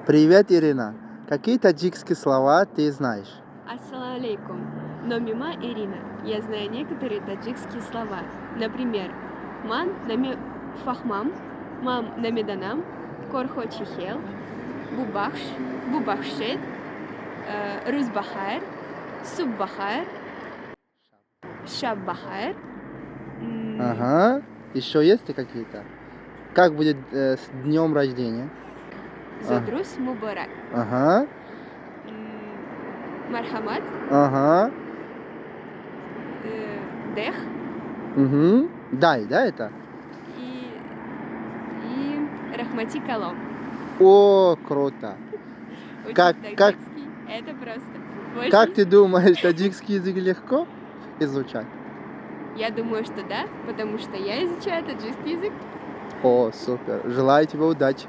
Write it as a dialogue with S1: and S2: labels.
S1: Привет, Ирина. Какие таджикские слова ты знаешь?
S2: Ассаламу алейкум. Номима Ирина. Я знаю некоторые таджикские слова. Например, ман нами фахмам, мам намеданам, корхо чихел, бубахшет, рузбахар, суббахар, шаббахар.
S1: Ага. Еще есть какие-то? Как будет с днем рождения?
S2: Зодрус мубарак.
S1: Ага.
S2: Мархамат,
S1: Ага.
S2: дех
S1: Угу. Дай, да, это?
S2: и рахмати калом.
S1: О, круто.
S2: Очень
S1: Как-
S2: таджикский. Это просто.
S1: Как
S2: Очень.
S1: ты думаешь, таджикский язык легко изучать?
S2: Я думаю, что да, потому что я изучаю таджикский язык.
S1: О, супер. Желаю тебе удачи.